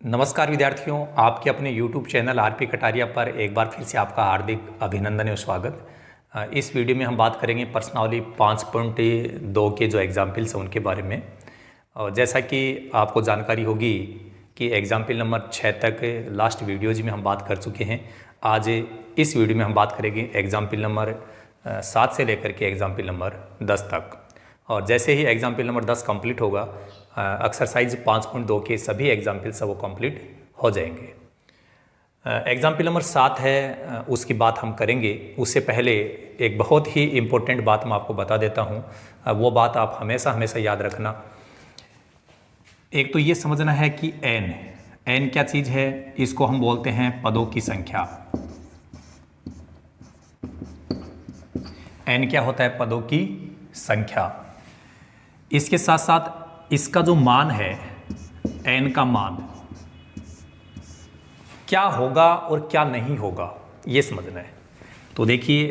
नमस्कार विद्यार्थियों, आपके अपने YouTube चैनल आरपी कटारिया पर एक बार फिर से आपका हार्दिक अभिनंदन और स्वागत। इस वीडियो में हम बात करेंगे प्रश्नावली 5.2 के जो एग्जाम्पल्स हैं उनके बारे में। और जैसा कि आपको जानकारी होगी कि एग्जाम्पल नंबर 6 तक लास्ट वीडियोज में हम बात कर चुके हैं। आज इस वीडियो में हम बात करेंगे एग्जाम्पल नंबर 7 से लेकर के एग्जाम्पल नंबर 10 तक। और जैसे ही एग्जाम्पल नंबर 10 कंप्लीट होगा, एक्सरसाइज 5.2 के सभी एग्जाम्पल्स वो कंप्लीट हो जाएंगे। एग्जाम्पल नंबर 7 है, उसकी बात हम करेंगे। उससे पहले एक बहुत ही इम्पोर्टेंट बात मैं आपको बता देता हूँ। वो बात आप हमेशा याद रखना। एक तो ये समझना है कि एन क्या चीज़ है। इसको हम बोलते हैं पदों की संख्या। एन क्या होता है? पदों की संख्या। इसके साथ साथ इसका जो मान है, एन का मान क्या होगा और क्या नहीं होगा, ये समझना है। तो देखिए,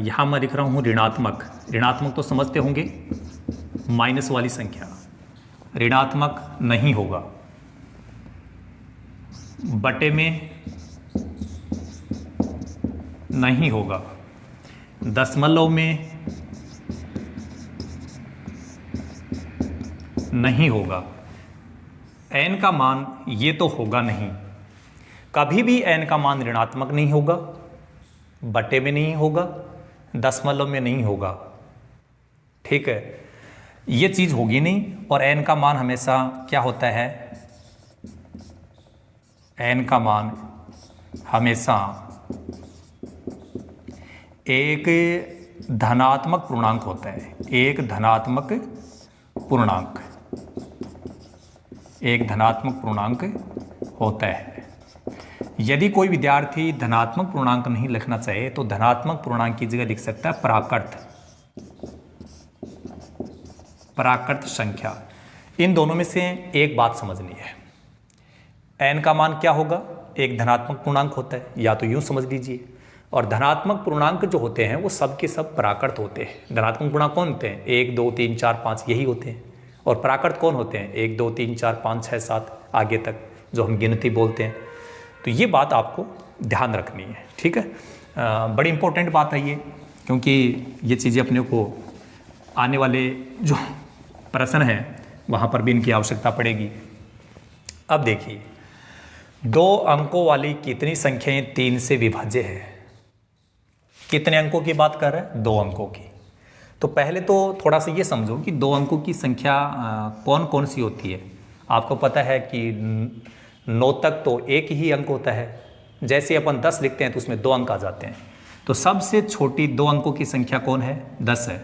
यहाँ मैं लिख रहा हूँ ऋणात्मक। ऋणात्मक तो समझते होंगे, माइनस वाली संख्या। ऋणात्मक नहीं होगा। बटे में नहीं होगा। दशमलव में नहीं होगा। एन का मान ये तो होगा नहीं। कभी भी एन का मान ऋणात्मक नहीं होगा, बटे में नहीं होगा, दशमलव में नहीं होगा। ठीक है, ये चीज़ होगी नहीं। और एन का मान हमेशा क्या होता है? एन का मान हमेशा एक धनात्मक पूर्णांक होता है। एक धनात्मक पूर्णांक, एक धनात्मक पूर्णांक होता है। यदि कोई विद्यार्थी धनात्मक पूर्णांक नहीं लिखना चाहे तो धनात्मक पूर्णांक की जगह लिख सकता है प्राकृत संख्या। इन दोनों में से एक बात समझनी है। एन का मान क्या होगा? एक धनात्मक पूर्णांक होता है, या तो यूं समझ लीजिए। और धनात्मक पूर्णांक जो होते हैं वो सब के सब प्राकृत होते हैं। धनात्मक पूर्णांक कौन होते हैं? 1 2 3 4 5 यही होते हैं। और प्राकृत कौन होते हैं? 1 2 3 4 5 6 7 आगे तक, जो हम गिनती बोलते हैं। तो ये बात आपको ध्यान रखनी है। ठीक है, बड़ी इंपॉर्टेंट बात है ये, क्योंकि ये चीज़ें अपने को आने वाले जो प्रश्न हैं वहाँ पर भी इनकी आवश्यकता पड़ेगी। अब देखिए, 2 अंकों वाली कितनी संख्याएं 3 से विभाज्य है? कितने अंकों की बात कर रहे हैं? 2 अंकों की। तो पहले तो थोड़ा सा ये समझो कि 2 अंकों की संख्या कौन कौन सी होती है। आपको पता है कि 9 तक तो एक ही अंक होता है। जैसे अपन 10 लिखते हैं तो उसमें 2 अंक आ जाते हैं। तो सबसे छोटी 2 अंकों की संख्या कौन है? 10 है।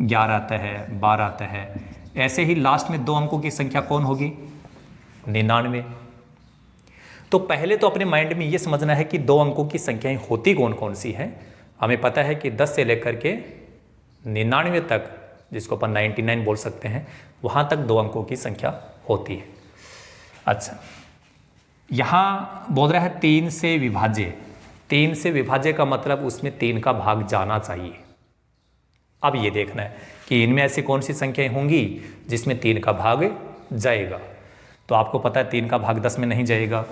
11 आता है, 12 आता है। ऐसे ही लास्ट में 2 अंकों की संख्या कौन होगी? 99। तो पहले तो अपने माइंड में ये समझना है कि 2 अंकों की संख्याएं होती कौन कौन सी हैं। हमें पता है कि 10 से लेकर के 99 तक, जिसको अपन 99 बोल सकते हैं, वहाँ तक 2 अंकों की संख्या होती है। अच्छा, यहाँ बोल रहा है 3 से विभाज्य। 3 से विभाज्य का मतलब उसमें 3 का भाग जाना चाहिए। अब ये देखना है कि इनमें ऐसी कौन सी संख्याएं होंगी जिसमें 3 का भाग जाएगा। तो आपको पता है 3 का भाग 10 में नहीं जाएगा,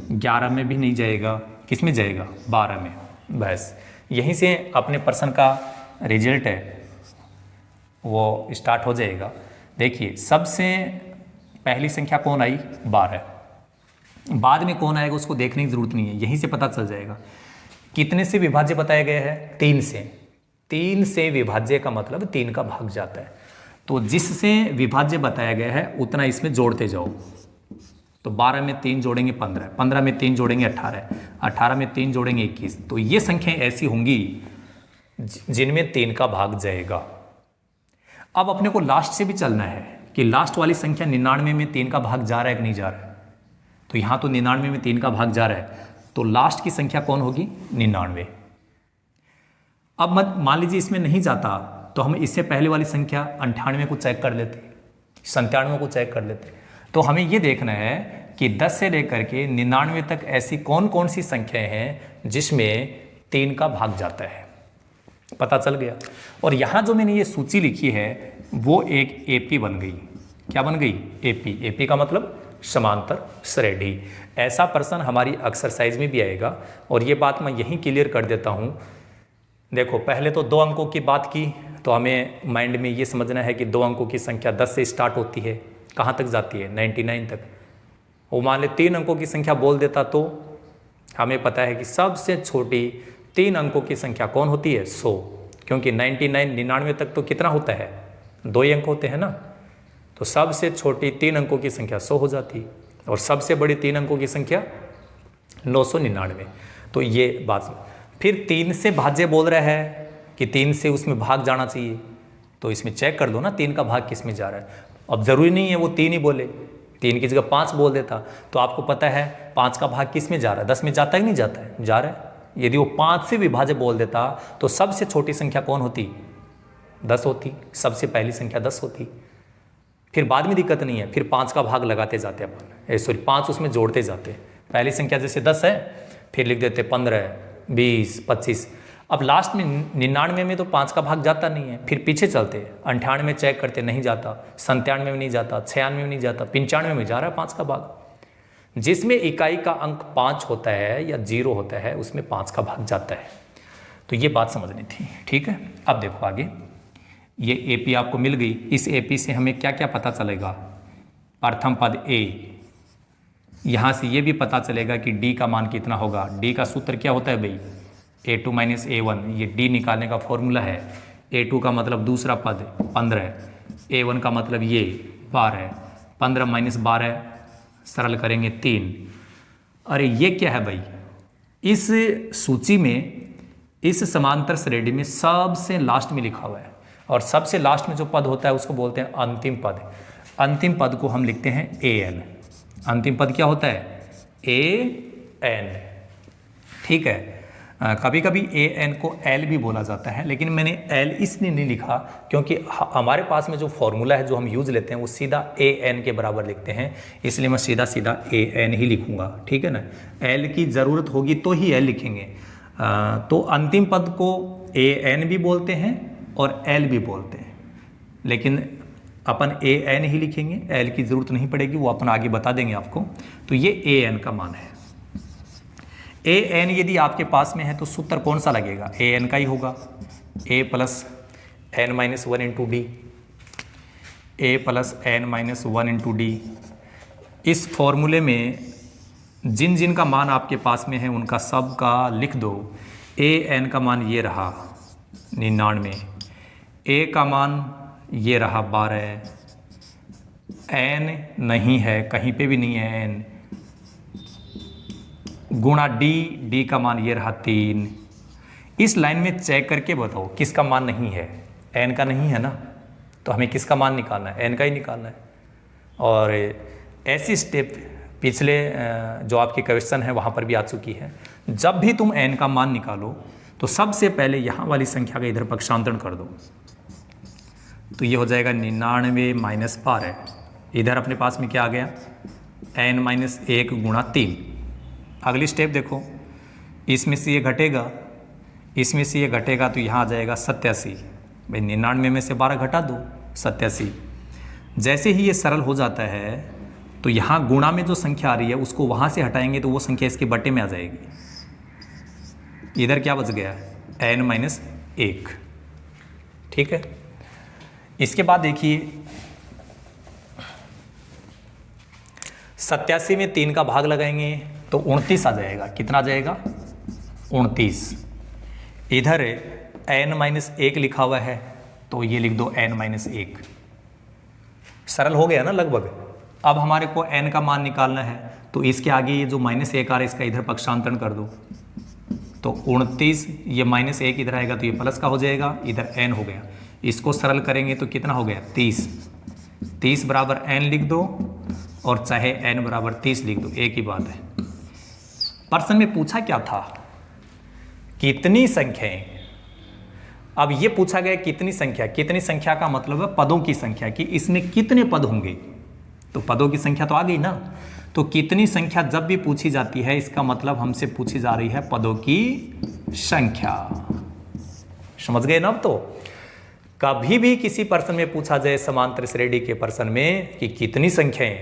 11 में भी नहीं जाएगा, किस में जाएगा? 12 में। बस यहीं से अपने प्रश्न का रिजल्ट है वो स्टार्ट हो जाएगा। देखिए, सबसे पहली संख्या कौन आई? 12। बाद में कौन आएगा उसको देखने की जरूरत नहीं है, यहीं से पता चल जाएगा। कितने से विभाज्य बताया गया है? 3 से। 3 से विभाज्य का मतलब 3 का भाग जाता है। तो जिससे विभाज्य बताया गया है उतना इसमें जोड़ते जाओ। तो 12 में 3 जोड़ेंगे 15, 15 में 3 जोड़ेंगे 18, 18 में 3 जोड़ेंगे 21। तो ये संख्याएं ऐसी होंगी जिनमें 3 का भाग जाएगा। अब अपने को लास्ट से भी चलना है कि लास्ट वाली संख्या 99 में 3 का भाग जा रहा है कि नहीं जा रहा है। तो यहाँ तो 99 में 3 का भाग जा रहा है, तो लास्ट की संख्या कौन होगी? 99। अब मत मान लीजिए इसमें नहीं जाता, तो हम इससे पहले वाली संख्या 98 को चेक कर लेते, 97 को चेक कर लेते। तो हमें ये देखना है कि 10 से लेकर के 99 तक ऐसी कौन कौन सी संख्याएं हैं जिसमें 3 का भाग जाता है। पता चल गया। और यहाँ जो मैंने ये सूची लिखी है वो एक एपी बन गई। क्या बन गई? एपी। एपी का मतलब समांतर श्रेणी। ऐसा प्रश्न हमारी एक्सरसाइज में भी आएगा और ये बात मैं यहीं क्लियर कर देता हूँ। देखो पहले तो 2 अंकों की बात की, तो हमें माइंड में ये समझना है कि 2 अंकों की संख्या 10 से स्टार्ट होती है, कहाँ तक जाती है 99 तक। वो मान ले 3 अंकों की संख्या बोल देता तो हमें पता है कि सबसे छोटी 3 अंकों की संख्या कौन होती है 100, क्योंकि 99 तक तो कितना होता है 2 ही अंक होते हैं ना। तो सबसे छोटी 3 अंकों की संख्या 100 हो जाती और सबसे बड़ी 3 अंकों की संख्या 999। तो ये बात। फिर 3 से भाज्य बोल रहा है कि 3 से उसमें भाग जाना चाहिए, तो इसमें चेक कर दो ना 3 का भाग किस में जा रहा है। अब ज़रूरी नहीं है वो 3 ही बोले, 3 की जगह 5 बोल देता तो आपको पता है 5 का भाग किस में जा रहा है 10 में जाता है कि नहीं जाता है, जा रहा है। यदि वो 5 से विभाज्य बोल देता तो सबसे छोटी संख्या कौन होती 10 होती, सबसे पहली संख्या 10 होती। फिर बाद में दिक्कत नहीं है, फिर 5 का भाग लगाते जाते अपन, सॉरी 5 उसमें जोड़ते जाते। पहली संख्या जैसे 10 है, फिर लिख देते 15, 20, 25। अब लास्ट में 99 में तो 5 का भाग जाता नहीं है, फिर पीछे चलते 98 में चेक करते नहीं जाता, 97 में नहीं जाता, 96 में नहीं जाता, 95 में जा रहा है 5 का भाग। जिसमें इकाई का अंक 5 होता है या 0 होता है उसमें 5 का भाग जाता है। तो ये बात समझनी थी, ठीक है। अब देखो आगे, ये एपी आपको मिल गई। इस एपी से हमें क्या क्या पता चलेगा, प्रथम पद ए, यहाँ से ये भी पता चलेगा कि डी का मान कितना होगा। डी का सूत्र क्या होता है भाई, A2 - A1, ये डी निकालने का फॉर्मूला है। A2 का मतलब दूसरा पद 15, A1 का मतलब ये 12, 15 - 12 सरल करेंगे 3। अरे ये क्या है भाई, इस सूची में इस समांतर श्रेणी में सबसे लास्ट में लिखा हुआ है, और सबसे लास्ट में जो पद होता है उसको बोलते हैं अंतिम पद। अंतिम पद को हम लिखते हैं AN। अंतिम पद क्या होता है AN, ठीक है। कभी कभी AN को L भी बोला जाता है, लेकिन मैंने L इसलिए नहीं लिखा क्योंकि हमारे पास में जो फॉर्मूला है जो हम यूज़ लेते हैं वो सीधा AN के बराबर लिखते हैं, इसलिए मैं सीधा सीधा AN ही लिखूंगा, ठीक है ना। L की ज़रूरत होगी तो ही L लिखेंगे। तो अंतिम पद को AN भी बोलते हैं और L भी बोलते हैं, लेकिन अपन AN ही लिखेंगे, L की ज़रूरत नहीं पड़ेगी, वो अपन आगे बता देंगे आपको। तो ये AN का मान है। AN यदि आपके पास में है तो सूत्र कौन सा लगेगा, AN का ही होगा। A + n - 1 × D, A + n - 1 × D। इस फॉर्मूले में जिन जिन का मान आपके पास में है उनका सब का लिख दो। AN का मान ये रहा 99, A का मान ये रहा 12, N नहीं है, कहीं पे भी नहीं है N, गुणा D का मान ये रहा 3। इस लाइन में चेक करके बताओ किसका मान नहीं है, N का नहीं है ना, तो हमें किसका मान निकालना है, N का ही निकालना है। और ऐसी स्टेप पिछले जो आपके क्वेश्चन है वहाँ पर भी आ चुकी है। जब भी तुम N का मान निकालो तो सबसे पहले यहाँ वाली संख्या का इधर पक्षांतरण कर दो, तो ये हो जाएगा 99 - 12। इधर अपने पास में क्या आ गया, n - 1 × 3। अगली स्टेप देखो, इसमें से ये घटेगा, इसमें से ये घटेगा, तो यहाँ आ जाएगा 87। भाई 99 में से 12 घटा दो, 87। जैसे ही ये सरल हो जाता है तो यहाँ गुणा में जो संख्या आ रही है उसको वहाँ से हटाएंगे तो वो संख्या इसके बटे में आ जाएगी। इधर क्या बच गया, n - 1, ठीक है। इसके बाद देखिए 87 में 3 का भाग लगाएंगे तो 29 आ जाएगा। कितना आ जाएगा, 29। इधर n - 1 लिखा हुआ है तो ये लिख दो n - 1। सरल हो गया ना लगभग। अब हमारे को n का मान निकालना है तो इसके आगे ये जो -1 आ रहा है इसका इधर पक्षांतरण कर दो, तो 29, ये -1 इधर आएगा तो ये प्लस का हो जाएगा, इधर n हो गया। इसको सरल करेंगे तो कितना हो गया 30। 30 बराबर n लिख दो और चाहे n बराबर 30 लिख दो, एक ही बात है। प्रश्न में पूछा क्या था, कितनी संख्याएं। अब ये पूछा गया कितनी संख्या, कितनी संख्या का मतलब है पदों की संख्या, कि इसमें कितने पद होंगे, तो पदों की संख्या तो आ गई ना। तो कितनी संख्या जब भी पूछी जाती है इसका मतलब हमसे पूछी जा रही है पदों की संख्या। समझ गए ना। अब तो कभी भी किसी प्रश्न में पूछा जाए समांतर श्रेणी के प्रश्न में कि कितनी संख्याएं,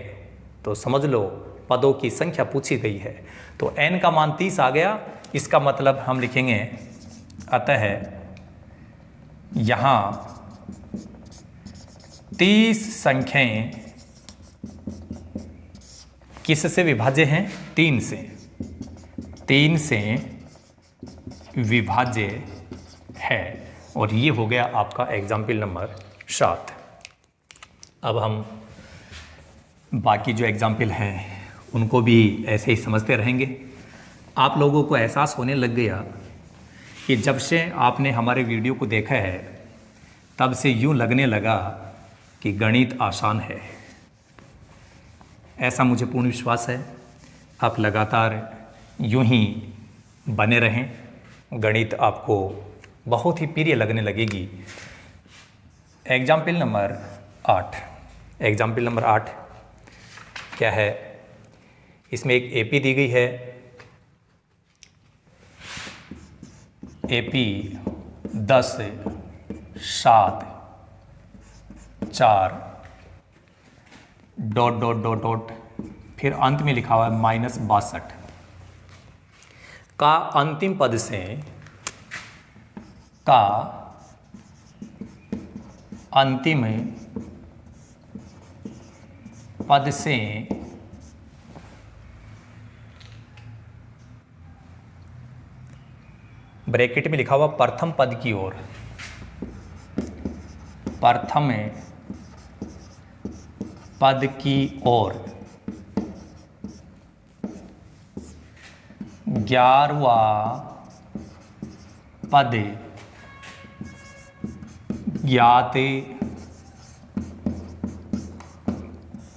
तो समझ लो पदों की संख्या पूछी गई है। तो n का मान 30 आ गया, इसका मतलब हम लिखेंगे अतः यहाँ 30 संख्याएं किससे विभाज्य हैं? 3 से। 3 से विभाज्य है। और ये हो गया आपका एग्जाम्पल नंबर 7। अब हम बाकी जो एग्जाम्पल हैं उनको भी ऐसे ही समझते रहेंगे। आप लोगों को एहसास होने लग गया कि जब से आपने हमारे वीडियो को देखा है तब से यूँ लगने लगा कि गणित आसान है। ऐसा मुझे पूर्ण विश्वास है। आप लगातार यूँ ही बने रहें, गणित आपको बहुत ही प्रिय लगने लगेगी। Example number 8। एग्जाम्पल नंबर 8 क्या है? इसमें एक एपी दी गई है। AP 10, 7, 4 dot dot dot dot, फिर अंत में लिखा हुआ है -62 का अंतिम पद से अंतिम पद से ब्रैकेट में लिखा हुआ प्रथम पद की ओर, प्रथम पद की ओर 11वां पद ज्ञात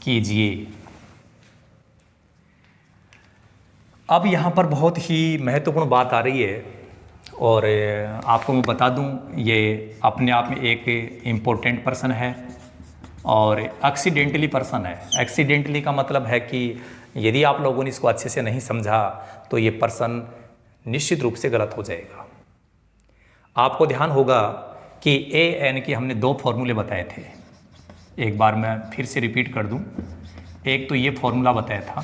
कीजिए। अब यहाँ पर बहुत ही महत्वपूर्ण बात आ रही है और आपको मैं बता दूं, ये अपने आप में एक इम्पोर्टेंट पर्सन है और एक्सीडेंटली पर्सन है। एक्सीडेंटली का मतलब है कि यदि आप लोगों ने इसको अच्छे से नहीं समझा तो ये पर्सन निश्चित रूप से गलत हो जाएगा। आपको ध्यान होगा कि ए एन के हमने 2 फॉर्मूले बताए थे। एक बार मैं फिर से रिपीट कर दूं। एक तो ये फॉर्मूला बताया था,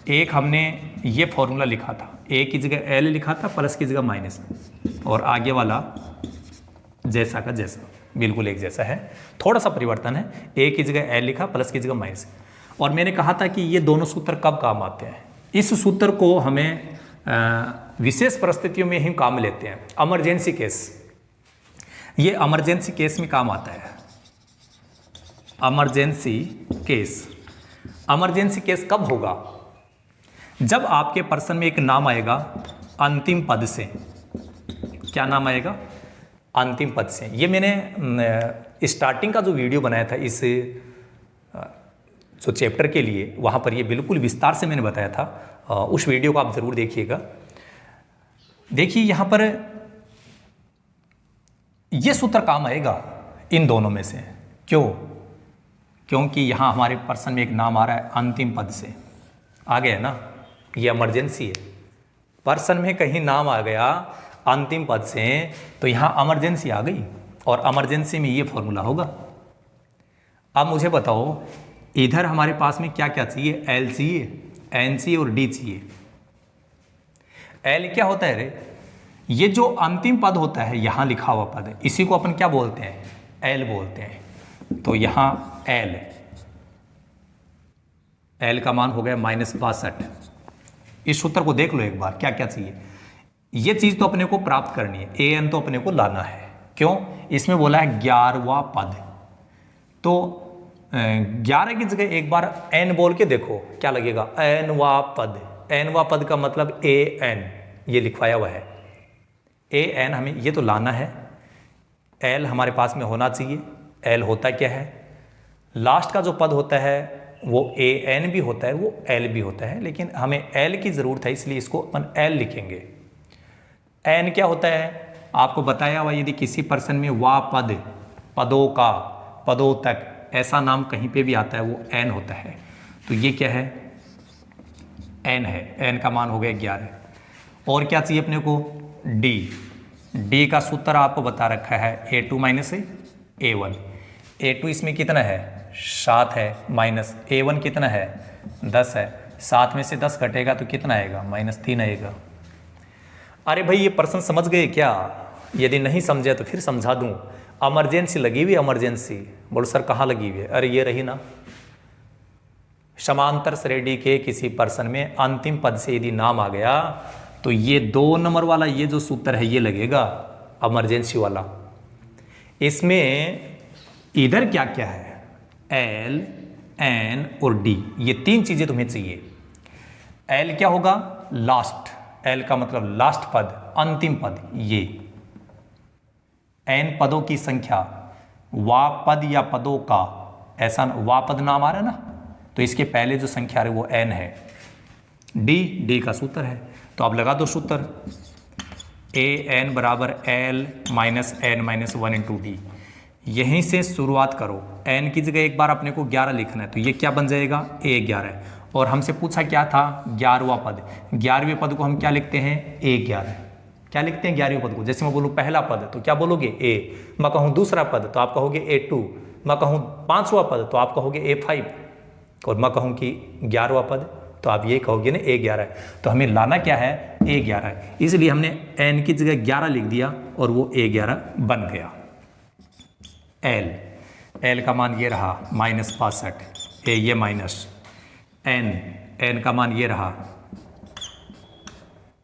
एक हमने ये फॉर्मूला लिखा था। ए की जगह एल लिखा था, प्लस की जगह माइनस, और आगे वाला जैसा का जैसा बिल्कुल एक जैसा है, थोड़ा सा परिवर्तन है। ए की जगह एल लिखा, प्लस की जगह माइनस। और मैंने कहा था कि ये दोनों सूत्र कब काम आते हैं? इस सूत्र को हमें विशेष परिस्थितियों में ही काम लेते हैं। इमरजेंसी केस, ये इमरजेंसी केस में काम आता है। इमरजेंसी केस, इमरजेंसी केस कब होगा? जब आपके पर्सन में एक नाम आएगा अंतिम पद से। क्या नाम आएगा? अंतिम पद से। ये मैंने स्टार्टिंग का जो वीडियो बनाया था इस जो चैप्टर के लिए, वहाँ पर ये बिल्कुल विस्तार से मैंने बताया था। उस वीडियो को आप ज़रूर देखिएगा। देखिए यहाँ पर ये सूत्र काम आएगा इन दोनों में से। क्यों? क्योंकि यहाँ हमारे पर्सन में एक नाम आ रहा है अंतिम पद से। आ गया ना, ये इमरजेंसी है। पर्सन में कहीं नाम आ गया अंतिम पद से तो यहाँ इमरजेंसी आ गई, और इमरजेंसी में ये फॉर्मूला होगा। अब मुझे बताओ, इधर हमारे पास में क्या क्या चाहिए? एल चाहिए, एन चाहिए और डी चाहिए। एल क्या होता है रे? ये जो अंतिम पद होता है, यहाँ लिखा हुआ पद, इसी को अपन क्या बोलते हैं? एल बोलते हैं। तो यहाँ एल, एल का मान हो गया -62। इस सूत्र को देख लो एक बार, क्या क्या चाहिए। ये चीज़ तो अपने को प्राप्त करनी है, ए एन तो अपने को लाना है। क्यों? इसमें बोला है 11वां पद, तो 11 की जगह एक बार एन बोल के देखो क्या लगेगा? एनवां पद। एनवां पद का मतलब ए एन, ये लिखवाया हुआ है। ए एन हमें ये तो लाना है। एल हमारे पास में होना चाहिए। एल होता क्या है? लास्ट का जो पद होता है वो ए एन भी होता है, वो एल भी होता है, लेकिन हमें एल की ज़रूरत है, इसलिए इसको अपन एल लिखेंगे। एन क्या होता है? आपको बताया हुआ, यदि किसी पर्सन में वा पद, पदों का, पदों तक, ऐसा नाम कहीं पे भी आता है वो एन होता है। तो ये क्या है? एन है। एन का मान हो गया 11। और क्या चाहिए अपने को? डी। डी का सूत्र आपको बता रखा है A2 - A1। A2 इसमें कितना है? 7 है, माइनस A1 कितना है 10 है, 7 में से 10 घटेगा तो कितना आएगा -3 आएगा। अरे भाई ये प्रश्न समझ गए क्या? यदि नहीं समझे तो फिर समझा दूं। इमरजेंसी लगी हुई, इमरजेंसी। बोलो सर कहाँ लगी हुई है? अरे ये रही ना, समांतर श्रेणी के किसी प्रश्न में अंतिम पद से यदि नाम आ गया तो ये 2 नंबर वाला ये जो सूत्र है ये लगेगा, इमरजेंसी वाला। इसमें इधर क्या क्या है, L, N और D, ये 3 चीजें तुम्हें चाहिए। L क्या होगा? लास्ट, L का मतलब लास्ट पद, अंतिम पद ये। N पदों की संख्या, वा पद या पदों का, ऐसा वा पद नाम आ रहा है ना, तो इसके पहले जो संख्या है वो N है। D का सूत्र है, तो आप लगा दो सूत्र, AN बराबर L minus N minus 1 into D। यहीं से शुरुआत करो। N की जगह एक बार अपने को 11 लिखना है, तो ये क्या बन जाएगा A11। और हमसे पूछा क्या था, 11वां पद। 11वें पद को हम क्या लिखते हैं, A11। क्या लिखते हैं 11वें पद को? जैसे मैं बोलूँ पहला पद तो क्या बोलोगे A, मैं कहूँ दूसरा पद तो आप कहोगे A2, मैं कहूँ 5वां पद तो आप कहोगे A5, और मैं कहूँ कि 11वां पद तो आप ये कहोगे ना A11। तो हमें लाना क्या है, A11, इसलिए हमने N की जगह 11 लिख दिया और वो A11 बन गया। L का मान ये रहा -65, ये माइनस, N का मान ये रहा,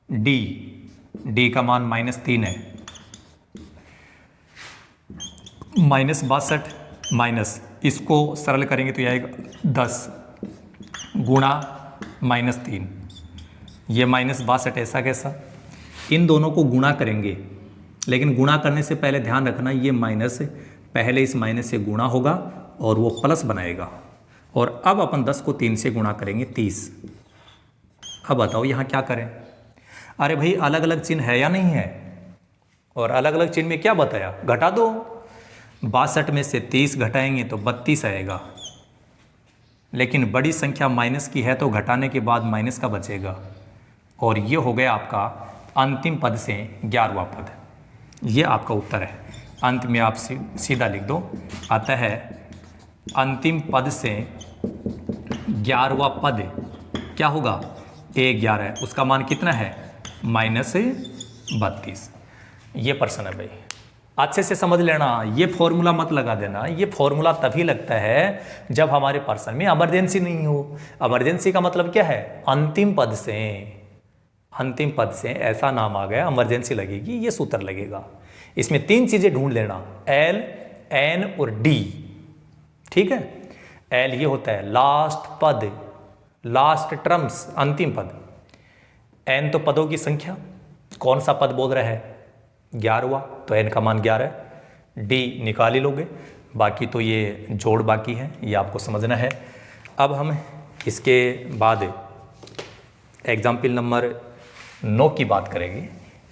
D का मान -3 है, -62 माइनस, इसको सरल करेंगे तो ये आएगा 10 गुणा -3, ये -62 ऐसा कैसा? इन दोनों को गुणा करेंगे, लेकिन गुणा करने से पहले ध्यान रखना ये माइनस पहले इस माइनस से गुणा होगा और वो प्लस बनाएगा। और अब अपन 10 को 3 से गुणा करेंगे 30। अब बताओ यहाँ क्या करें? अरे भाई अलग अलग चिन्ह है या नहीं है? और अलग अलग चिन्ह में क्या बताया, घटा दो। 62 में से 30 घटाएंगे तो 32 आएगा, लेकिन बड़ी संख्या माइनस की है तो घटाने के बाद माइनस का बचेगा। और ये हो गया आपका अंतिम पद से 11वां पद। ये आपका उत्तर है। अंत में आप सीधा लिख दो, आता है अंतिम पद से 11वां पद क्या होगा, A11, उसका मान कितना है -32। ये प्रश्न है भाई, अच्छे से समझ लेना। ये फॉर्मूला मत लगा देना, ये फॉर्मूला तभी लगता है जब हमारे प्रश्न में इमरजेंसी नहीं हो। इमरजेंसी का मतलब क्या है, अंतिम पद से ऐसा नाम आ गया, इमरजेंसी लगेगी, ये सूत्र लगेगा। इसमें 3 चीजें ढूंढ लेना, L, N और D, ठीक है। L ये होता है लास्ट पद, लास्ट टर्म्स, अंतिम पद। N तो पदों की संख्या, कौन सा पद बोल रहा है 11वां, तो N का मान 11 है। D निकाल ही लोगे, बाकी तो ये जोड़ बाकी है, ये आपको समझना है। अब हम इसके बाद एग्जाम्पल नंबर 9 की बात करेंगे।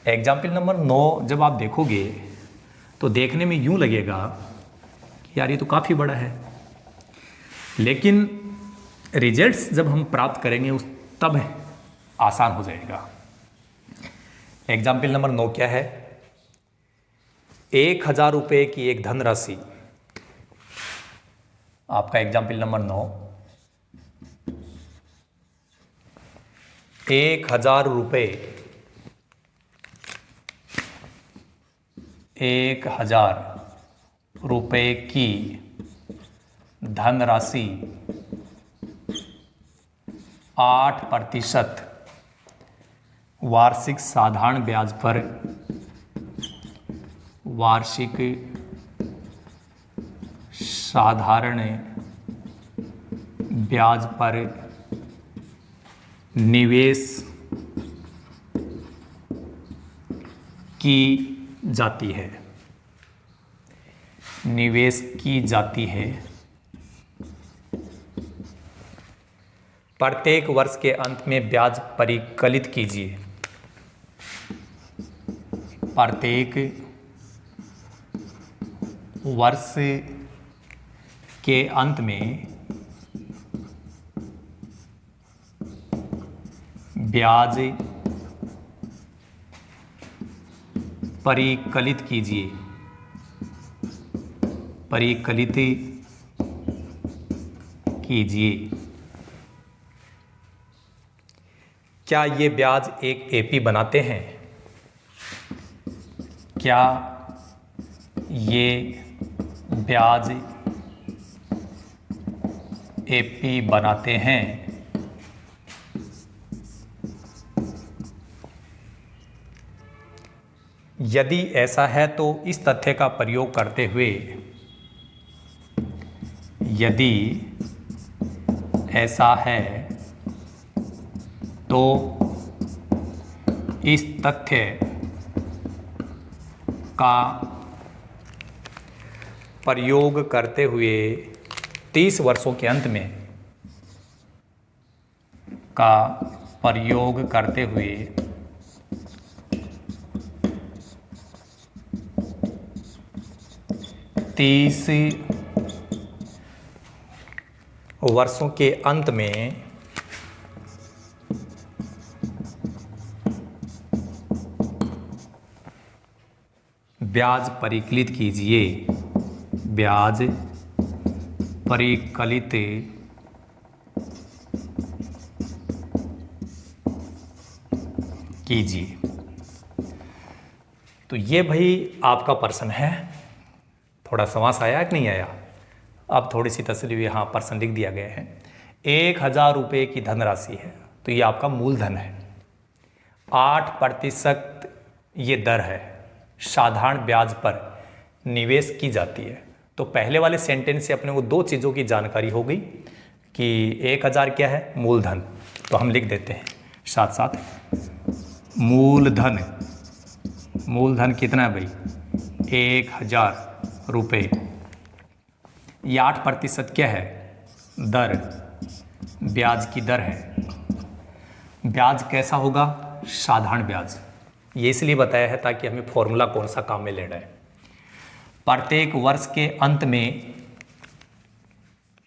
एग्जाम्पल नंबर 9 जब आप देखोगे तो देखने में यूं लगेगा कि यार ये तो काफ़ी बड़ा है, लेकिन रिजल्ट्स जब हम प्राप्त करेंगे उस तब आसान हो जाएगा। एग्जाम्पल नंबर 9 क्या है, 1000 रुपये की एक धनराशि, आपका एग्जाम्पल नंबर 9, 1000 रुपये, 1000 रुपये की धनराशि 8% वार्षिक साधारण ब्याज पर, वार्षिक साधारण ब्याज पर निवेश की जाती है, निवेश की जाती है। प्रत्येक वर्ष के अंत में ब्याज परिकलित कीजिए। प्रत्येक वर्ष के अंत में ब्याज परिकलित कीजिए, परिकलित कीजिए। क्या ये ब्याज एक एपी बनाते हैं? क्या ये ब्याज एपी बनाते हैं? यदि ऐसा है तो इस तथ्य का प्रयोग करते हुए, यदि ऐसा है तो इस तथ्य का प्रयोग करते हुए 30 वर्षों के अंत में, का प्रयोग करते हुए 30 वर्षों के अंत में ब्याज परिकलित कीजिए। ब्याज परिकलित कीजिए। तो ये भाई आपका प्रश्न है। थोड़ा समास आया कि नहीं आया? अब थोड़ी सी तसल्ली, यहाँ प्रश्न लिख दिया गया है। 1000 रुपये की धनराशि है, तो ये आपका मूलधन है। 8% ये दर है, साधारण ब्याज पर निवेश की जाती है। तो पहले वाले सेंटेंस से अपने को दो चीज़ों की जानकारी हो गई कि 1000 क्या है? मूलधन। तो हम लिख देते हैं साथ साथ, मूलधन। मूलधन कितना है भाई? 1000 रुपये। ये 8% क्या है? दर, ब्याज की दर है। ब्याज कैसा होगा? साधारण ब्याज। ये इसलिए बताया है ताकि हमें फॉर्मूला कौन सा काम में लेना है। प्रत्येक वर्ष के अंत में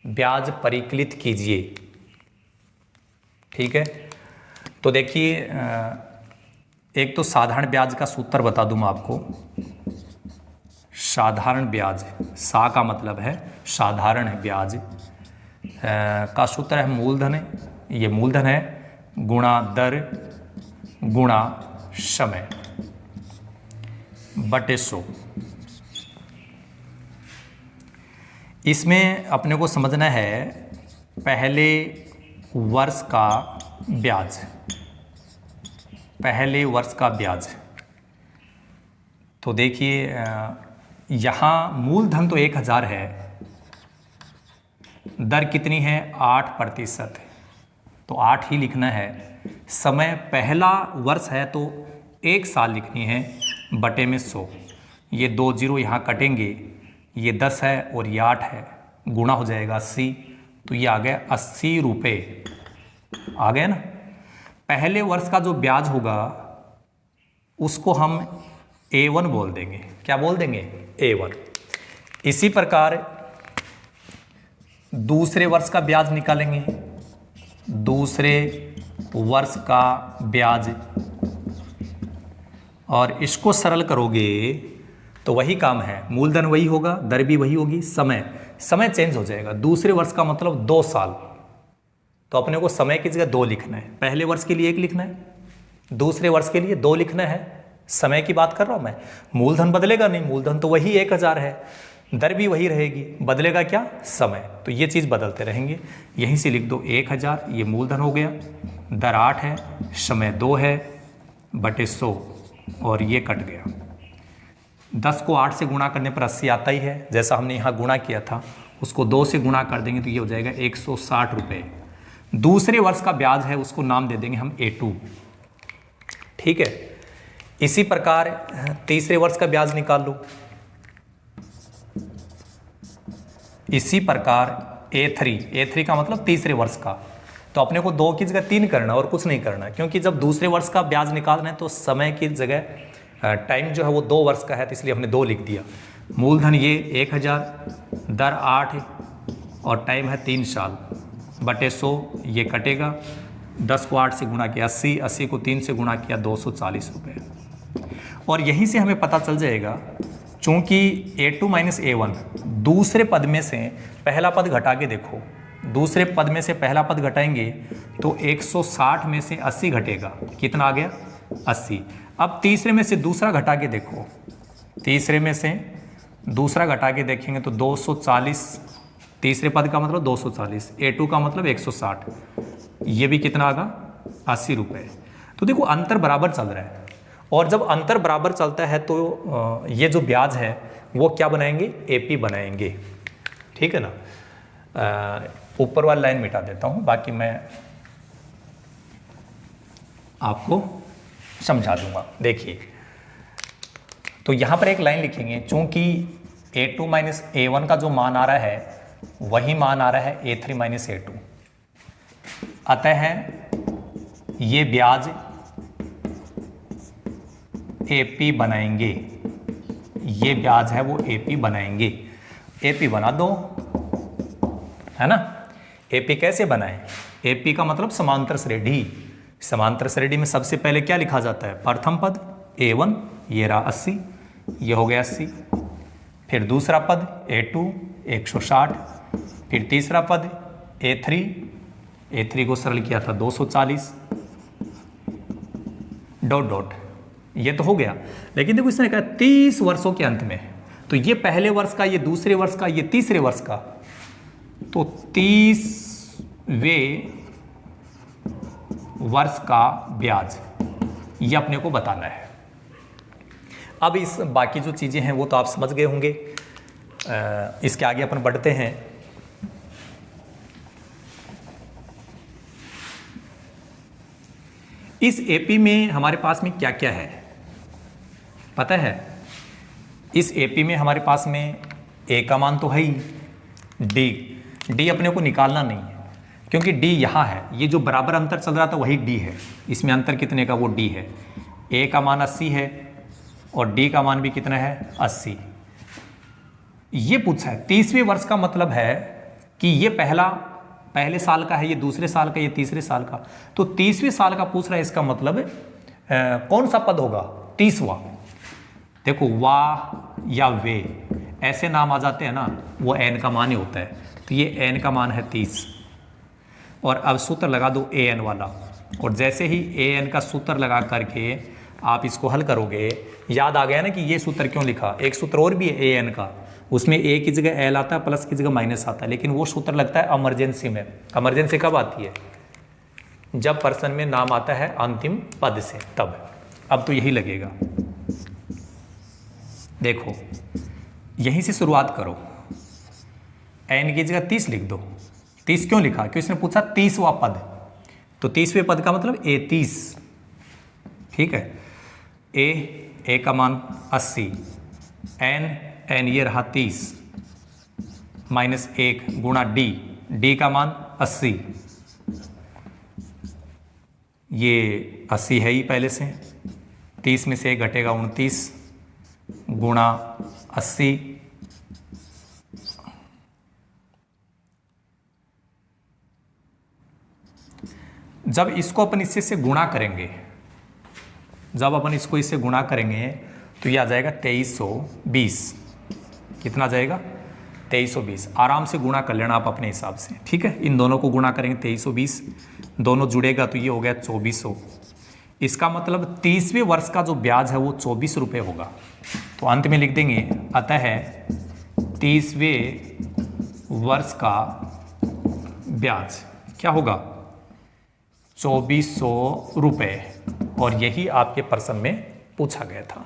ब्याज परिकलित कीजिए। ठीक है, तो देखिए, एक तो साधारण ब्याज का सूत्र बता दूं मैं आपको। साधारण ब्याज, सा का मतलब है साधारण ब्याज, का सूत्र है मूलधन। ये मूलधन है गुणा दर गुणा समय बटे 100। इसमें अपने को समझना है पहले वर्ष का ब्याज, पहले वर्ष का ब्याज। तो देखिए, यहाँ मूलधन तो 1000 है, दर कितनी है? 8%। तो 8 ही लिखना है। समय पहला वर्ष है तो 1 साल लिखनी है, बटे में 100। ये 2 0 यहाँ कटेंगे, ये 10 है और ये 8 है, गुणा हो जाएगा 80। तो ये आ गया 80 रुपये, आ गया ना। पहले वर्ष का जो ब्याज होगा उसको हम A1 बोल देंगे। क्या बोल देंगे? A1। इसी प्रकार दूसरे वर्ष का ब्याज निकालेंगे। दूसरे वर्ष का ब्याज, और इसको सरल करोगे तो वही काम है, मूलधन वही होगा, दर भी वही होगी, समय चेंज हो जाएगा। दूसरे वर्ष का मतलब 2 साल। तो अपने को समय की जगह 2 लिखना है। पहले वर्ष के लिए 1 लिखना है, दूसरे वर्ष के लिए 2 लिखना है। समय की बात कर रहा हूं मैं। मूलधन बदलेगा नहीं, मूलधन तो वही 1000 है, दर भी वही रहेगी, बदलेगा क्या? समय। तो ये चीज़ बदलते रहेंगे। यहीं से लिख दो 1000, ये मूलधन हो गया, दर 8 है, समय 2 है, बटे 100, और ये कट गया। 10 को 8 से गुणा करने पर 80 आता ही है, जैसा हमने यहाँ गुणा किया था। उसको 2 से गुणा कर देंगे तो ये हो जाएगा 160 रुपये। दूसरे वर्ष का ब्याज है, उसको नाम दे देंगे हम A2। ठीक है, इसी प्रकार तीसरे वर्ष का ब्याज निकाल लो। इसी प्रकार A3 का मतलब तीसरे वर्ष का। तो अपने को 2 की जगह 3 करना और कुछ नहीं करना, क्योंकि जब दूसरे वर्ष का ब्याज निकालना है तो समय की जगह टाइम जो है वो 2 वर्ष का है, तो इसलिए हमने 2 लिख दिया। मूलधन ये 1000, दर 8 और टाइम है 3 साल, बटे 100, ये कटेगा। 10 को 8 से गुणा किया 80, 80 को 3 से गुणा किया 240 रुपये। और यहीं से हमें पता चल जाएगा, चूंकि A2 - A1 दूसरे पद में से पहला पद घटा के देखो, दूसरे पद में से पहला पद घटाएंगे तो 160 में से 80 घटेगा, कितना आ गया 80। अब तीसरे में से दूसरा घटा के देखो, तीसरे में से दूसरा घटा के देखेंगे तो 240, तीसरे पद का मतलब 240, A2 का मतलब 160, ये भी कितना आगा 80 रुपये। तो देखो अंतर बराबर चल रहा है, और जब अंतर बराबर चलता है तो ये जो ब्याज है वो क्या बनाएंगे, AP बनाएंगे, ठीक है ना। ऊपर वाली लाइन मिटा देता हूँ, बाकी मैं आपको समझा दूंगा। देखिए तो यहाँ पर एक लाइन लिखेंगे, चूंकि A2 माइनस A1 का जो मान आ रहा है वही मान आ रहा है A3 माइनस A2, अतः ये ब्याज AP बनाएंगे, ये ब्याज है वो AP बनाएंगे। AP बना दो, है ना। AP कैसे बनाएं, AP का मतलब समांतर श्रेणी। समांतर श्रेणी में सबसे पहले क्या लिखा जाता है, प्रथम पद A1, ये रहा 80, ये हो गया 80, फिर दूसरा पद A2 160, फिर तीसरा पद A3 को सरल किया था 240, डॉट डॉट, ये तो हो गया। लेकिन देखो इसने कहा 30 वर्षों के अंत में, तो ये पहले वर्ष का, ये दूसरे वर्ष का, ये तीसरे वर्ष का, तो 30वें वर्ष का ब्याज ये अपने को बताना है। अब इस बाकी जो चीज़ें हैं वो तो आप समझ गए होंगे। इसके आगे अपन बढ़ते हैं। इस AP में हमारे पास में क्या क्या है पता है। इस AP में हमारे पास में A का मान तो है ही, D अपने को निकालना नहीं है क्योंकि D यहाँ है, ये जो बराबर अंतर चल रहा था वही D है, इसमें अंतर कितने का, वो D है। A का मान 80 है और D का मान भी कितना है 80। ये पूछा है 30वें वर्ष का मतलब है कि ये पहले साल का है, ये दूसरे साल का, ये तीसरे साल का, तो 30वें साल का पूछ रहा है। इसका मतलब कौन सा पद होगा, 30वां। देखो वाह या वे ऐसे नाम आ जाते हैं ना, वो n का मान ही होता है, तो ये n का मान है 30। और अब सूत्र लगा दो an वाला, और जैसे ही an का सूत्र लगा करके आप इसको हल करोगे, याद आ गया ना कि ये सूत्र क्यों लिखा। एक सूत्र और भी है an का, उसमें a की जगह l आता है, प्लस की जगह माइनस आता है, लेकिन वो सूत्र लगता है इमरजेंसी में। इमरजेंसी कब आती है, जब पर्सन में नाम आता है अंतिम पद से, तब। अब तो यही लगेगा। देखो यहीं से शुरुआत करो, n की जगह 30 लिख दो। 30 क्यों लिखा, क्योंकि इसने पूछा 30वां पद, तो 30वें पद का मतलब A30, ठीक है। A का मान 80, n ये रहा 30 माइनस 1 गुणा D का मान 80, ये 80 है ही पहले से, 30 में से 1 घटेगा 29 गुणा 80, जब इसको अपन इससे से गुणा करेंगे, जब अपन इसको इससे गुणा करेंगे तो ये आ जाएगा 2320। कितना जाएगा 2320। आराम से गुणा कर लेना आप अपने हिसाब से, ठीक है। इन दोनों को गुणा करेंगे 2320, दोनों जुड़ेगा तो ये हो गया 2400। इसका मतलब 30वें वर्ष का जो ब्याज है वो 24 रुपये होगा। तो अंत में लिख देंगे, अतः 30वें वर्ष का ब्याज क्या होगा 2400 रुपये, और यही आपके प्रश्न में पूछा गया था।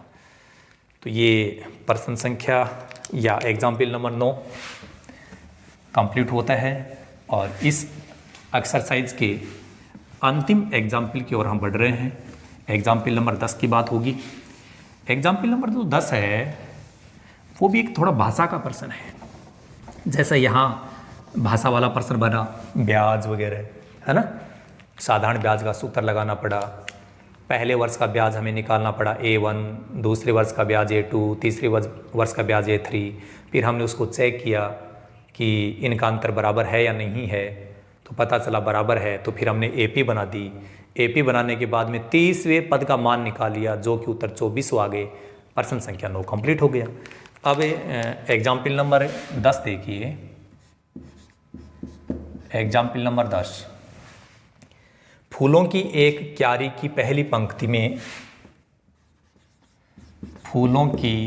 तो ये प्रश्न संख्या या एग्जाम्पल नंबर 9 कंप्लीट होता है, और इस एक्सरसाइज के अंतिम एग्जाम्पल की ओर हम बढ़ रहे हैं। एग्जाम्पल नंबर 10 की बात होगी। एग्जाम्पल नंबर जो 10 है वो भी एक थोड़ा भाषा का प्रश्न है, जैसा यहाँ भाषा वाला प्रश्न बना, ब्याज वगैरह, है ना। साधारण ब्याज का सूत्र लगाना पड़ा, पहले वर्ष का ब्याज हमें निकालना पड़ा A1, दूसरे वर्ष का ब्याज A2, तीसरे वर्ष का ब्याज A3, फिर हमने उसको चेक किया कि इनका अंतर बराबर है या नहीं है, तो पता चला बराबर है, तो फिर हमने AP बना दी। AP बनाने के बाद में 30वें पद का मान निकाल लिया, जो कि उत्तर 24 आ गए। प्रश्न संख्या 9 कंप्लीट हो गया। अब एग्जाम्पल नंबर 10 देखिए। Example number 10। फूलों की एक क्यारी की पहली पंक्ति में, फूलों की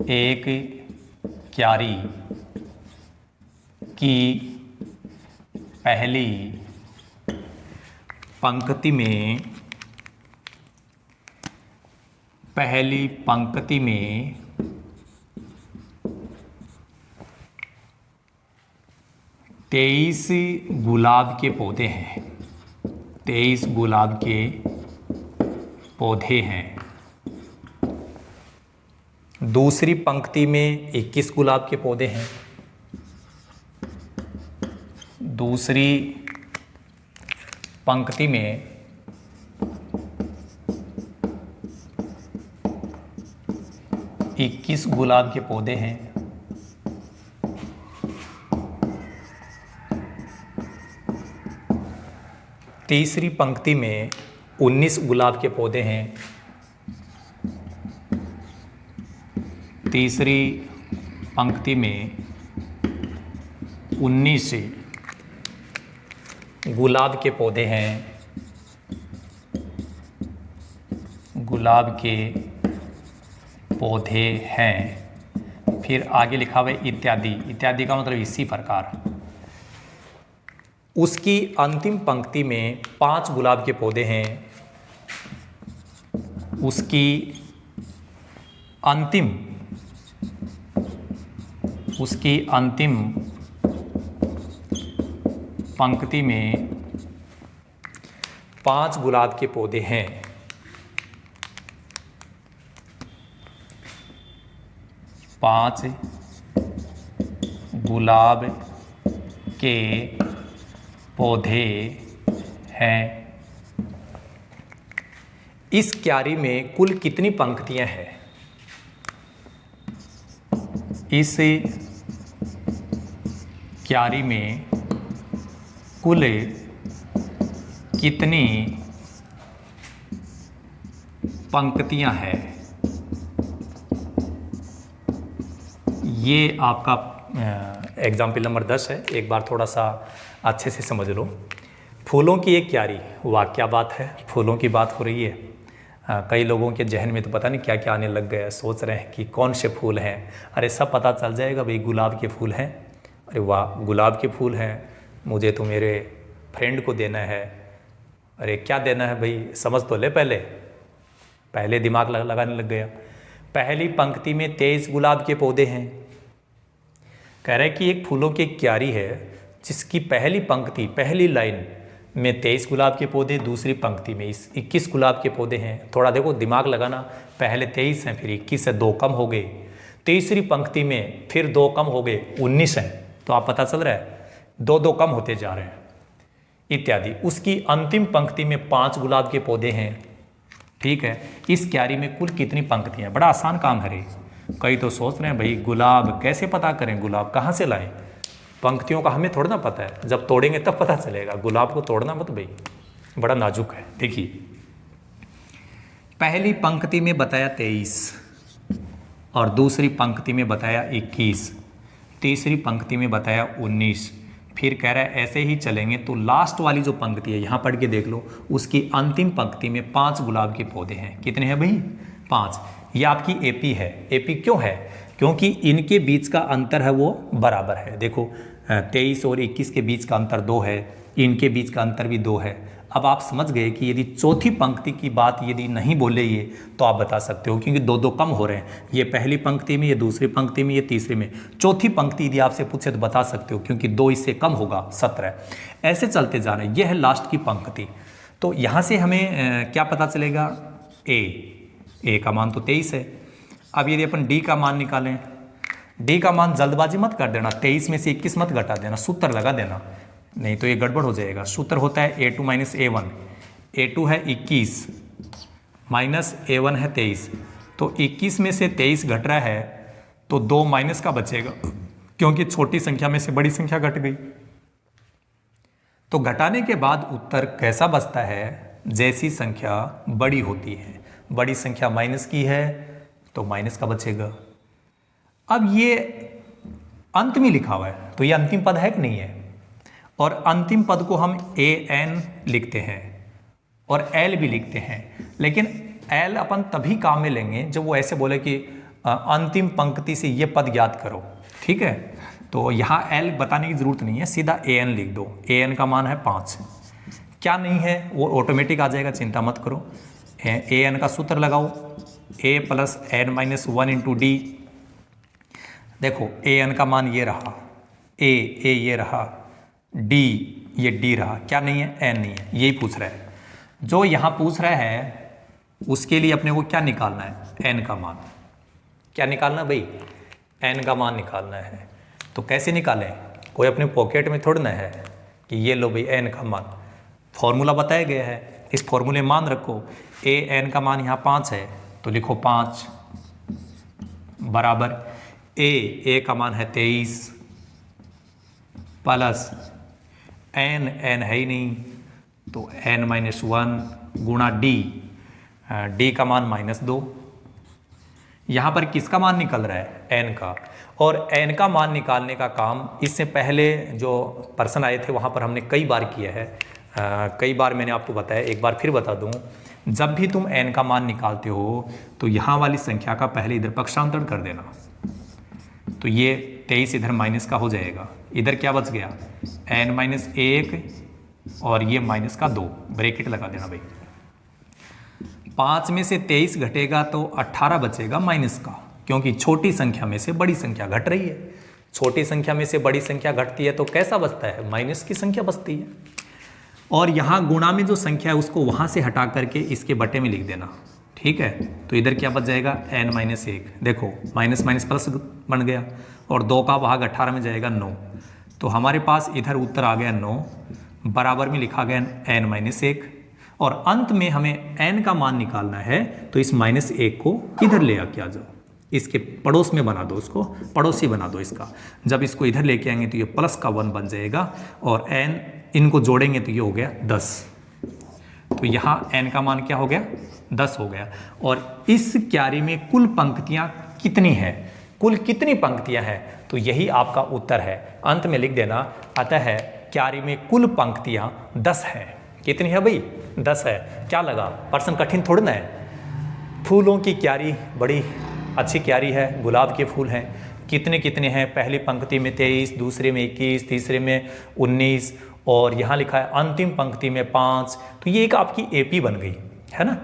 एक क्यारी की पहली पंक्ति में, 23 गुलाब के पौधे हैं। 23 गुलाब के पौधे हैं। दूसरी पंक्ति में 21 गुलाब के पौधे हैं। दूसरी पंक्ति में 21 गुलाब के पौधे हैं। तीसरी पंक्ति में 19 गुलाब के पौधे हैं। तीसरी पंक्ति में 19 गुलाब के पौधे हैं। गुलाब के पौधे हैं। फिर आगे लिखा हुआ है इत्यादि। इत्यादि का मतलब इसी प्रकार। उसकी अंतिम पंक्ति में 5 गुलाब के पौधे हैं। उसकी अंतिम पंक्ति में 5 गुलाब के पौधे हैं। 5 गुलाब के पौधे हैं। इस क्यारी में कुल कितनी पंक्तियां हैं? इस क्यारी में कुल कितनी पंक्तियां हैं? ये आपका एग्जाम्पल नंबर 10 है। एक बार थोड़ा सा अच्छे से समझ लो। फूलों की एक क्यारी, वाह क्या बात है, फूलों की बात हो रही है। कई लोगों के जहन में तो पता नहीं क्या क्या आने लग गया, सोच रहे हैं कि कौन से फूल हैं। अरे सब पता चल जाएगा भाई, गुलाब के फूल हैं। अरे वाह गुलाब के फूल हैं, मुझे तो मेरे फ्रेंड को देना है। अरे क्या देना है भाई, समझ तो ले पहले दिमाग लगाने लग गया। पहली पंक्ति में 23 गुलाब के पौधे हैं। कह रहा है कि एक फूलों की क्यारी है जिसकी पहली पंक्ति, पहली लाइन में 23 गुलाब के पौधे, दूसरी पंक्ति में 21 गुलाब के पौधे हैं। थोड़ा देखो दिमाग लगाना, पहले 23 हैं, फिर 21 से 2 कम हो गए। तीसरी पंक्ति में फिर 2 कम हो गए, 19 हैं। तो आप पता चल रहा है 2 कम होते जा रहे हैं इत्यादि। उसकी अंतिम पंक्ति में 5 गुलाब के पौधे हैं। ठीक है, इस क्यारी में कुल कितनी पंक्तियां? बड़ा आसान काम है रे। कई तो सोच रहे हैं भाई गुलाब कैसे पता करें, गुलाब कहाँ से लाएं? पंक्तियों का हमें थोड़ा ना पता है, जब तोड़ेंगे तब पता चलेगा। गुलाब को तोड़ना मत भाई, बड़ा नाजुक है। देखिए पहली पंक्ति में बताया 23 और दूसरी पंक्ति में बताया 21, तीसरी पंक्ति में बताया 19। फिर कह रहा है ऐसे ही चलेंगे तो लास्ट वाली जो पंक्ति है, यहाँ पढ़ के देख लो, उसकी अंतिम पंक्ति में 5 गुलाब के पौधे हैं। कितने हैं भाई? 5। ये आपकी एपी है। एपी क्यों है? क्योंकि इनके बीच का अंतर है वो बराबर है। देखो 23 और 21 के बीच का अंतर 2 है, इनके बीच का अंतर भी 2 है। अब आप समझ गए कि यदि चौथी पंक्ति की बात यदि नहीं बोले ये, तो आप बता सकते हो, क्योंकि 2 कम हो रहे हैं। ये पहली पंक्ति में, ये दूसरी पंक्ति में, ये तीसरी में। चौथी पंक्ति यदि आपसे पूछे तो बता सकते हो, क्योंकि 2 इससे कम होगा, 17। ऐसे चलते जा रहे हैं। यह है लास्ट की पंक्ति। तो यहाँ से हमें क्या पता चलेगा? ए का मान तो 23 है। अब यदि अपन डी का मान निकालें, डी का मान जल्दबाजी मत कर देना, 23 में से 21 मत घटा देना, सूत्र लगा देना, नहीं तो ये गड़बड़ हो जाएगा। सूत्र होता है A2 - A1। A2 है 21 माइनस A1 है 23। तो 21 में से 23 घट रहा है तो 2 माइनस का बचेगा, क्योंकि छोटी संख्या में से बड़ी संख्या घट गई। तो घटाने के बाद उत्तर कैसा बचता है? जैसी संख्या बड़ी होती है, बड़ी संख्या माइनस की है तो माइनस का बचेगा। अब ये अंत में लिखा हुआ है तो ये अंतिम पद है कि नहीं है। और अंतिम पद को हम an लिखते हैं और l भी लिखते हैं, लेकिन l अपन तभी काम में लेंगे जब वो ऐसे बोले कि अंतिम पंक्ति से ये पद ज्ञात करो, ठीक है। तो यहाँ l बताने की जरूरत नहीं है, सीधा an लिख दो। an का मान है 5, क्या नहीं है वो ऑटोमेटिक आ जाएगा, चिंता मत करो। an का सूत्र लगाओ, a plus n minus 1 into D. देखो an का मान ये रहा, a ये रहा, d ये d रहा, क्या नहीं है, n नहीं है, यही पूछ रहा है। जो यहाँ पूछ रहा है उसके लिए अपने को क्या निकालना है, n का मान। क्या निकालना भाई, n का मान निकालना है। तो कैसे निकालें, कोई अपने पॉकेट में थोड़ा ना है कि ये लो भाई n का मान, फॉर्मूला बताया गया है, इस फॉर्मूले मान रखो। an का मान यहाँ 5 है तो लिखो 5 बराबर a का मान है 23 प्लस n है ही नहीं तो n माइनस 1 गुणा d का मान -2। यहाँ पर किसका मान निकल रहा है, n का। और n का मान निकालने का काम इससे पहले जो पर्सन आए थे वहाँ पर हमने कई बार किया है, कई बार मैंने आपको बताया, एक बार फिर बता दूँ। जब भी तुम n का मान निकालते हो तो यहाँ वाली संख्या का पहले इधर पक्षांतरण कर देना, तो ये 23 इधर माइनस का हो जाएगा, इधर क्या बच गया n माइनस 1 और ये माइनस का 2, ब्रैकेट लगा देना भाई। 5 में से 23 घटेगा तो 18 बचेगा माइनस का, क्योंकि छोटी संख्या में से बड़ी संख्या घट रही है। छोटी संख्या में से बड़ी संख्या घटती है तो कैसा बचता है, माइनस की संख्या बचती है। और यहाँ गुणा में जो संख्या है उसको वहाँ से हटा करके इसके बटे में लिख देना, ठीक है। तो इधर क्या बच जाएगा n माइनस 1, देखो माइनस माइनस प्लस बन गया और 2 का भाग 18 में जाएगा 9, तो हमारे पास इधर उत्तर आ गया 9, बराबर में लिखा गया n माइनस 1। और अंत में हमें n का मान निकालना है तो इस -1 को इधर ले आके आ जाओ, इसके पड़ोस में बना दो, उसको पड़ोसी बना दो इसका। जब इसको इधर लेके आएंगे तो ये प्लस का 1 बन जाएगा और n इनको जोड़ेंगे तो ये हो गया 10। तो यहाँ n का मान क्या हो गया, 10 हो गया। और इस क्यारी में कुल पंक्तियाँ कितनी हैं, कुल कितनी पंक्तियाँ हैं, तो यही आपका उत्तर है। अंत में लिख देना, अतः क्यारी में कुल पंक्तियाँ 10 हैं। कितनी है भाई, 10 है। क्या लगा, प्रश्न कठिन थोड़ी ना है। फूलों की क्यारी बड़ी अच्छी क्यारी है, गुलाब के फूल हैं। कितने कितने हैं, पहली पंक्ति में 23, दूसरे में 21, तीसरे में 19 और यहाँ लिखा है अंतिम पंक्ति में 5। तो ये एक आपकी एपी बन गई है ना।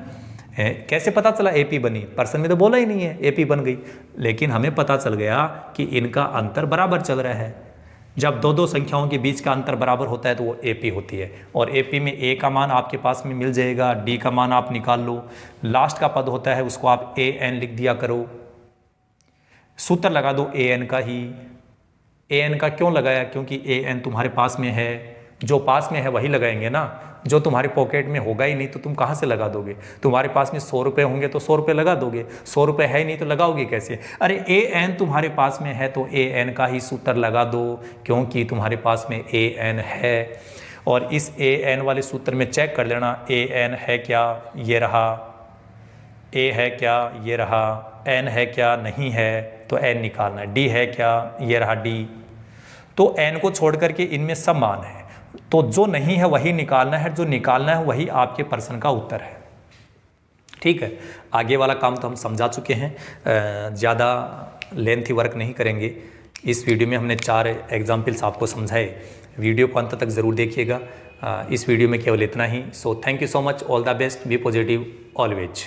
कैसे पता चला एपी बनी, प्रश्न में तो बोला ही नहीं है एपी बन गई, लेकिन हमें पता चल गया कि इनका अंतर बराबर चल रहा है। जब दो संख्याओं के बीच का अंतर बराबर होता है तो वो एपी होती है। और एपी में ए का मान आपके पास में मिल जाएगा, डी का मान आप निकाल लो, लास्ट का पद होता है उसको आप ए एन लिख दिया करो, सूत्र लगा दो ए एन का ही। ए एन का क्यों लगाया, क्योंकि ए एन तुम्हारे पास में है, जो पास में है वही लगाएंगे ना, जो तुम्हारे पॉकेट में होगा ही नहीं तो तुम कहाँ से लगा दोगे। तुम्हारे पास में 100 रुपये होंगे तो 100 रुपये लगा दोगे, 100 रुपये है ही नहीं तो लगाओगे कैसे। अरे ए एन तुम्हारे पास में है तो ए एन का ही सूत्र लगा दो, क्योंकि तुम्हारे पास में ए एन है। और इस ए एन वाले सूत्र में चेक कर लेना, ए एन है क्या, ये रहा, ए है क्या, ये रहा, एन है क्या, नहीं है तो एन निकालना है, डी है क्या, ये रहा डी। तो एन को छोड़ करके इनमें सब मान है, तो जो नहीं है वही निकालना है, जो निकालना है वही आपके प्रश्न का उत्तर है। ठीक है, आगे वाला काम तो हम समझा चुके हैं, ज़्यादा लेंथी वर्क नहीं करेंगे। इस वीडियो में हमने 4 एग्जाम्पल्स आपको समझाए, वीडियो को अंत तक ज़रूर देखिएगा। इस वीडियो में केवल इतना ही। So thank you so much, all the best, be positive always.